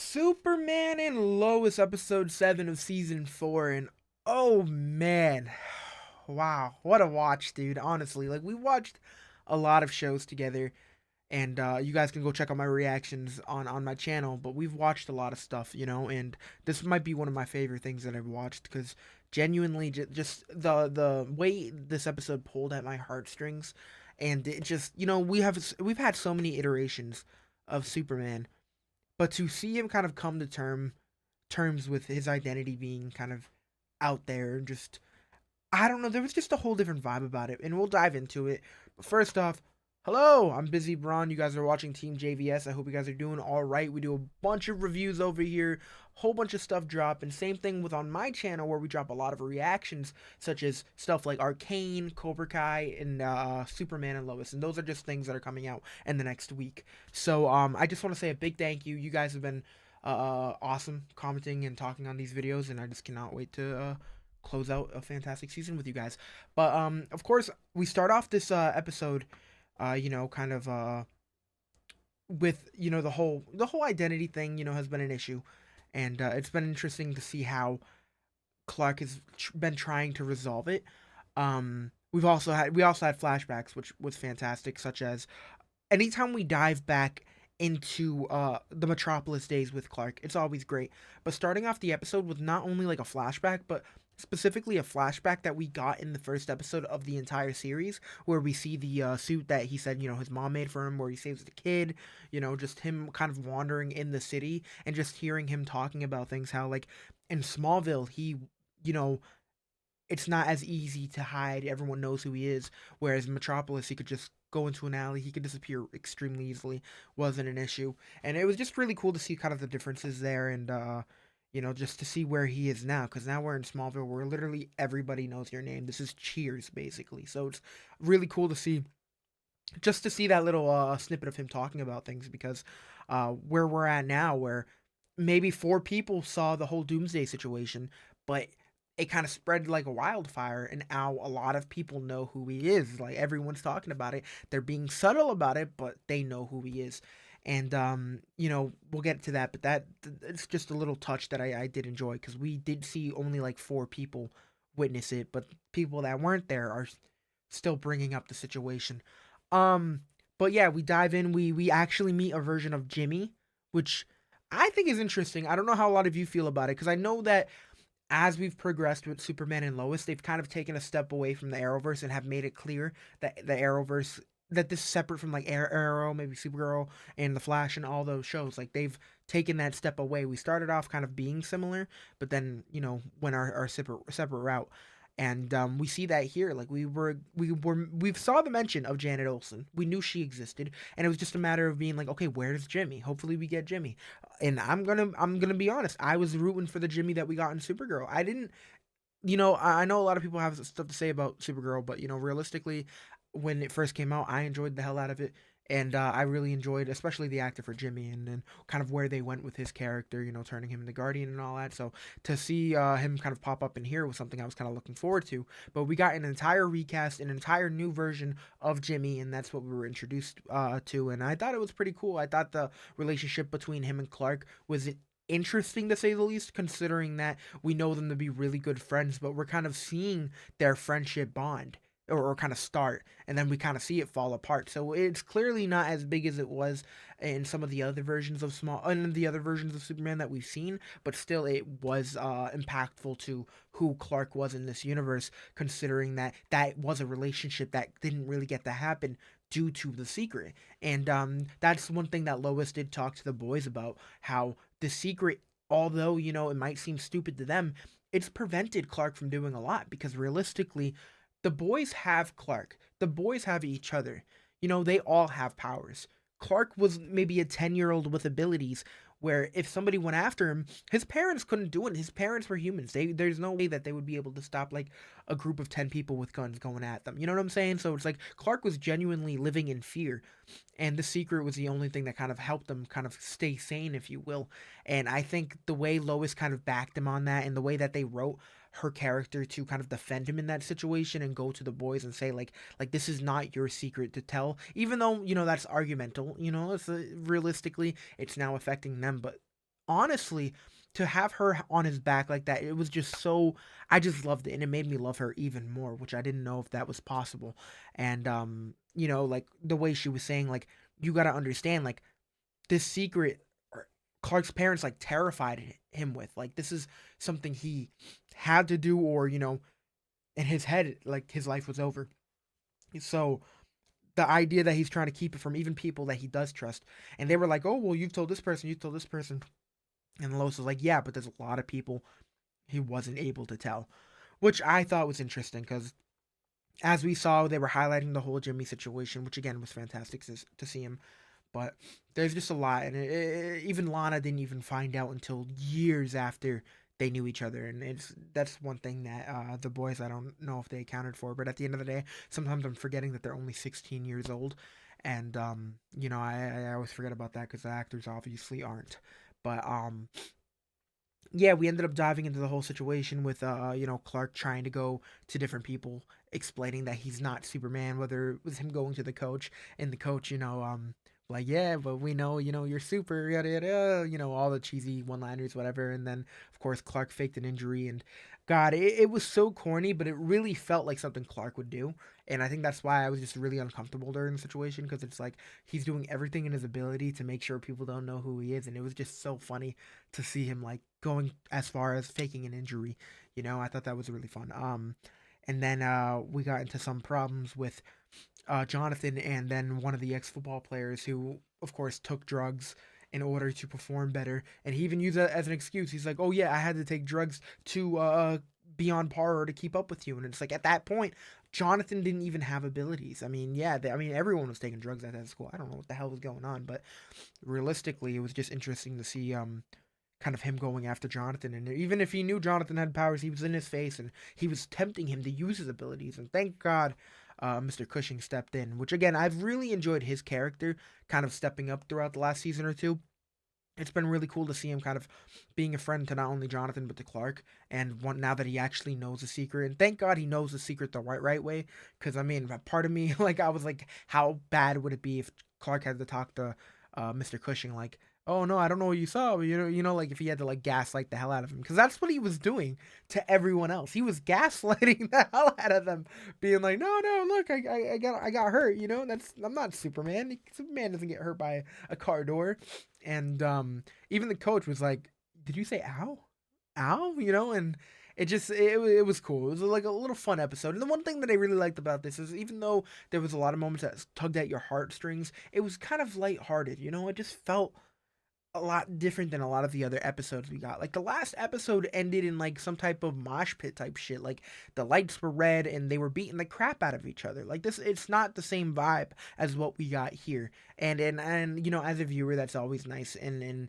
Superman and Lois, episode 7 of season 4, and oh man, wow, what a watch, dude. Honestly, like, we watched a lot of shows together, and you guys can go check out my reactions on my channel, but we've watched a lot of stuff, and this might be one of my favorite things that I've watched, because genuinely, just the way this episode pulled at my heartstrings, and it just, we've had so many iterations of Superman, but to see him kind of come to terms with his identity being kind of out there, and just, I don't know, there was just a whole different vibe about it, and we'll dive into it. But first off, hello, I'm Busy Braun. You guys are watching Team JVS. I hope you guys are doing all right. We do a bunch of reviews over here, whole bunch of stuff drop, and same thing with on my channel where we drop a lot of reactions, such as stuff like Arcane, Cobra Kai, and Superman and Lois, and those are just things that are coming out in the next week. So I just want to say a big thank you. You guys have been awesome commenting and talking on these videos, and I just cannot wait to close out a fantastic season with you guys. But of course, we start off this episode, kind of with the whole identity thing. Has been an issue, and it's been interesting to see how Clark has been trying to resolve it. We also had flashbacks, which was fantastic, such as anytime we dive back into the Metropolis days with Clark, it's always great. But starting off the episode with not only like a flashback, but specifically a flashback that we got in the first episode of the entire series, where we see the suit that he said, his mom made for him, where he saves the kid, just him kind of wandering in the city and just hearing him talking about things, how, like, in Smallville, you know, it's not as easy to hide. Everyone knows who he is. Whereas in Metropolis, he could just go into an alley. He could disappear extremely easily. Wasn't an issue. And it was just really cool to see kind of the differences there, and, just to see where he is now. Because now we're in Smallville where literally everybody knows your name. This is Cheers, basically. So it's really cool to see, just to see that little snippet of him talking about things, because where we're at now, where maybe four people saw the whole Doomsday situation, but it kind of spread like a wildfire, and now a lot of people know who he is. Like, everyone's talking about it. They're being subtle about it, but they know who he is. And we'll get to that, but it's just a little touch that I did enjoy, because we did see only like four people witness it, but people that weren't there are still bringing up the situation. Um, but yeah, we dive in. We actually meet a version of Jimmy, which I think is interesting. I don't know how a lot of you feel about it, because I know that as we've progressed with Superman and Lois, they've kind of taken a step away from the Arrowverse and have made it clear that the Arrowverse, that this is separate from like Arrow, maybe Supergirl, and the Flash and all those shows. Like, they've taken that step away. We started off kind of being similar, but then went our separate route. And we see that here. Like, we saw the mention of Janet Olsen. We knew she existed, and it was just a matter of being like, okay, where's Jimmy? Hopefully, we get Jimmy. And I'm gonna be honest. I was rooting for the Jimmy that we got in Supergirl. I didn't. I know a lot of people have stuff to say about Supergirl, but realistically, when it first came out, I enjoyed the hell out of it, and I really enjoyed, especially the actor for Jimmy, and then kind of where they went with his character, turning him into Guardian and all that. So to see him kind of pop up in here was something I was kind of looking forward to. But we got an entire recast, an entire new version of Jimmy, and that's what we were introduced to, and I thought it was pretty cool. I thought the relationship between him and Clark was interesting, to say the least, considering that we know them to be really good friends, but we're kind of seeing their friendship bond, or kind of start, and then we kind of see it fall apart. So it's clearly not as big as it was in some of the other versions of Superman that we've seen, but still it was impactful to who Clark was in this universe, considering that that was a relationship that didn't really get to happen due to the secret. And that's one thing that Lois did talk to the boys about, how the secret, although it might seem stupid to them, it's prevented Clark from doing a lot, because realistically, the boys have Clark. The boys have each other. They all have powers. Clark was maybe a 10-year-old with abilities, where if somebody went after him, his parents couldn't do it. His parents were humans. There's no way that they would be able to stop, like, a group of 10 people with guns going at them. You know what I'm saying? So it's like Clark was genuinely living in fear, and the secret was the only thing that kind of helped him kind of stay sane, if you will. And I think the way Lois kind of backed him on that, and the way that they wrote her character to kind of defend him in that situation and go to the boys and say, like, this is not your secret to tell, even though that's argumental. It's realistically, it's now affecting them, but honestly, to have her on his back like that, it was just so. I just loved it, and it made me love her even more, which I didn't know if that was possible. And like the way she was saying, like, you got to understand, like, this secret Clark's parents like terrified him with. Like, this is something he had to do, or in his head, like, his life was over. So the idea that he's trying to keep it from even people that he does trust, and they were like, "Oh, well, you've told this person, you've told this person," and Lois was like, "Yeah, but there's a lot of people he wasn't able to tell," which I thought was interesting because as we saw, they were highlighting the whole Jimmy situation, which again was fantastic to see him. But there's just a lot, and even Lana didn't even find out until years after they knew each other, and that's one thing that the boys, I don't know if they accounted for, but at the end of the day, sometimes I'm forgetting that they're only 16 years old, and I always forget about that because the actors obviously aren't. But yeah, we ended up diving into the whole situation with Clark trying to go to different people, explaining that he's not Superman, whether it was him going to the coach, and the coach, like, yeah, but we know, you're super, yada yada, all the cheesy one-liners, whatever. And then of course Clark faked an injury, and God, it was so corny, but it really felt like something Clark would do. And I think that's why I was just really uncomfortable during the situation, because it's like he's doing everything in his ability to make sure people don't know who he is, and it was just so funny to see him like going as far as faking an injury. I thought that was really fun. And then we got into some problems with Jonathan, and then one of the ex-football players who, of course, took drugs in order to perform better, and he even used that as an excuse. He's like, "Oh yeah, I had to take drugs to be on par or to keep up with you," and it's like at that point, Jonathan didn't even have abilities. I mean, yeah, everyone was taking drugs at that school. I don't know what the hell was going on, but realistically, it was just interesting to see kind of him going after Jonathan. And even if he knew Jonathan had powers, he was in his face and he was tempting him to use his abilities. And thank God Mr. Cushing stepped in, which again, I've really enjoyed his character kind of stepping up throughout the last season or two. It's been really cool to see him kind of being a friend to not only Jonathan but to Clark, and now that he actually knows the secret, and thank God he knows the secret the right way. Because I mean, part of me, like, I was like, how bad would it be if Clark had to talk to Mr. Cushing, like, "Oh no, I don't know what you saw," but like if he had to like gaslight the hell out of him, because that's what he was doing to everyone else. He was gaslighting the hell out of them, being like, "No, no, look, I got hurt. I'm not Superman. Superman doesn't get hurt by a car door." And even the coach was like, "Did you say ow, ow?" And it was cool. It was like a little fun episode. And the one thing that I really liked about this is, even though there was a lot of moments that tugged at your heartstrings, it was kind of lighthearted. It just felt a lot different than a lot of the other episodes we got. Like, the last episode ended in like some type of mosh pit type shit. Like, the lights were red and they were beating the crap out of each other. Like, this, it's not the same vibe as what we got here. And as a viewer, that's always nice. And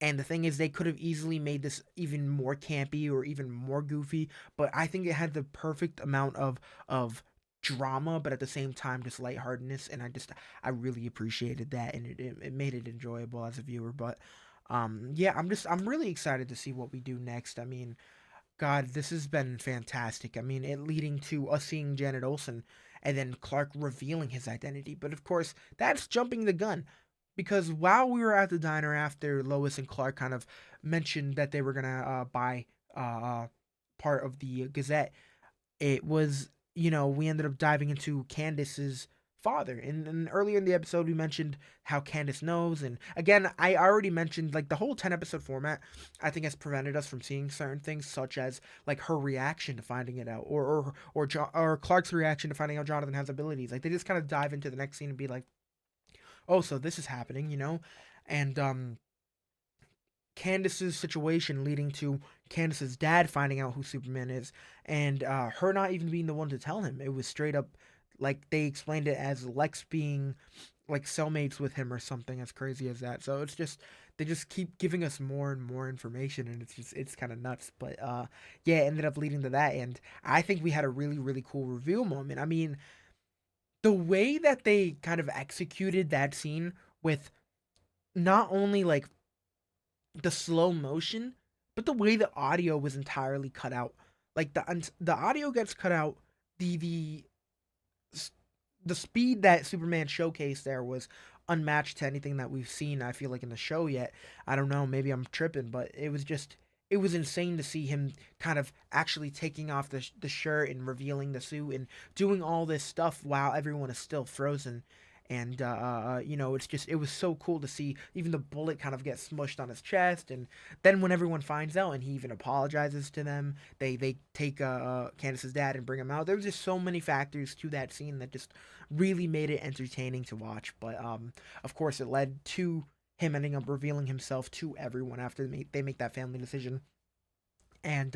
the thing is, they could have easily made this even more campy or even more goofy, but I think it had the perfect amount of drama, but at the same time, just lightheartedness. And I really appreciated that, and it made it enjoyable as a viewer. But yeah, I'm really excited to see what we do next. I mean, God, this has been fantastic. I mean, it leading to us seeing Janet Olsen, and then Clark revealing his identity. But of course, that's jumping the gun, because while we were at the diner after Lois and Clark kind of mentioned that they were gonna buy part of the Gazette, it was, we ended up diving into Candace's father. And earlier in the episode, we mentioned how Candace knows. And again, I already mentioned, like, the whole 10 episode format, I think, has prevented us from seeing certain things, such as like her reaction to finding it out, or Clark's reaction to finding out Jonathan has abilities. Like, they just kind of dive into the next scene and be like, "Oh, so this is happening." And Candace's situation leading to Candace's dad finding out who Superman is, and her not even being the one to tell him. It was straight up, like, they explained it as Lex being like cellmates with him or something as crazy as that. So it's just, they just keep giving us more and more information, and it's kind of nuts. But yeah, it ended up leading to that, and I think we had a really, really cool reveal moment. I mean, the way that they kind of executed that scene with not only like the slow motion, but the way the audio was entirely cut out. Like, the audio gets cut out. The the speed that Superman showcased there was unmatched to anything that we've seen, I feel like, in the show yet. I don't know, maybe I'm tripping, but it was insane to see him kind of actually taking off the shirt and revealing the suit and doing all this stuff while everyone is still frozen. And it was so cool to see even the bullet kind of get smushed on his chest. And then when everyone finds out, and he even apologizes to them, they take Candace's dad and bring him out. There was just so many factors to that scene that just really made it entertaining to watch. But of course, it led to him ending up revealing himself to everyone after they make that family decision. And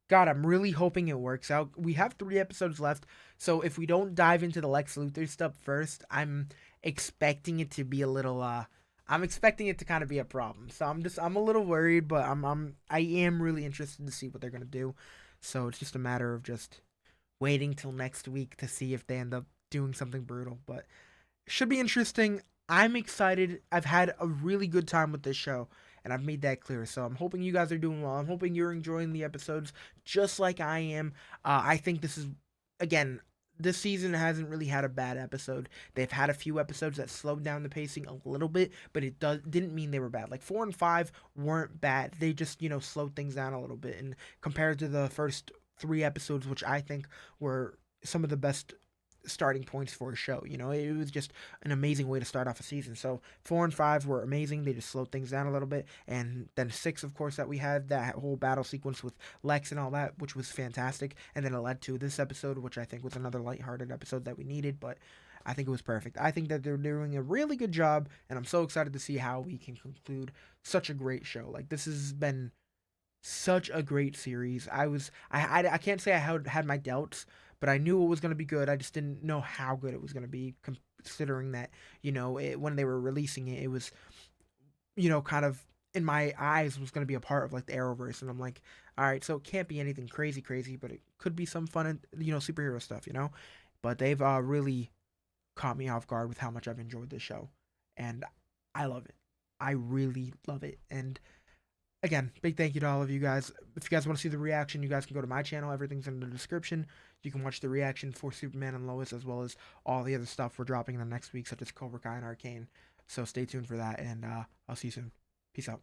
God, I'm really hoping it works out. We have 3 episodes left, so if we don't dive into the Lex Luthor stuff first, I'm expecting it to be a little. I'm expecting it to kind of be a problem. So I'm a little worried, but I am really interested to see what they're gonna do. So it's just a matter of just waiting till next week to see if they end up doing something brutal. But should be interesting. I'm excited. I've had a really good time with this show, and I've made that clear. So I'm hoping you guys are doing well. I'm hoping you're enjoying the episodes just like I am. I think this is, again, this season hasn't really had a bad episode. They've had a few episodes that slowed down the pacing a little bit, but didn't mean they were bad. Like 4 and 5 weren't bad. They just slowed things down a little bit, and compared to the first 3 episodes, which I think were some of the best starting points for a show. It was just an amazing way to start off a season. So 4 and 5 were amazing. They just slowed things down a little bit, and then 6, of course, that we had that whole battle sequence with Lex and all that, which was fantastic. And then it led to this episode, which I think was another lighthearted episode that we needed, but I think it was perfect. I think that they're doing a really good job, and I'm so excited to see how we can conclude such a great show. Like, this has been such a great series. I can't say I had my doubts, but I knew it was going to be good. I just didn't know how good it was going to be, considering that when they were releasing it, it was kind of in my eyes was going to be a part of like the Arrowverse, and I'm like, all right, so it can't be anything crazy, crazy, but it could be some fun, superhero stuff, But they've really caught me off guard with how much I've enjoyed this show, and I love it. I really love it, and again, big thank you to all of you guys. If you guys want to see the reaction, you guys can go to my channel. Everything's in the description. You can watch the reaction for Superman and Lois, as well as all the other stuff we're dropping in the next week, such as Cobra Kai and Arcane. So stay tuned for that, and I'll see you soon. Peace out.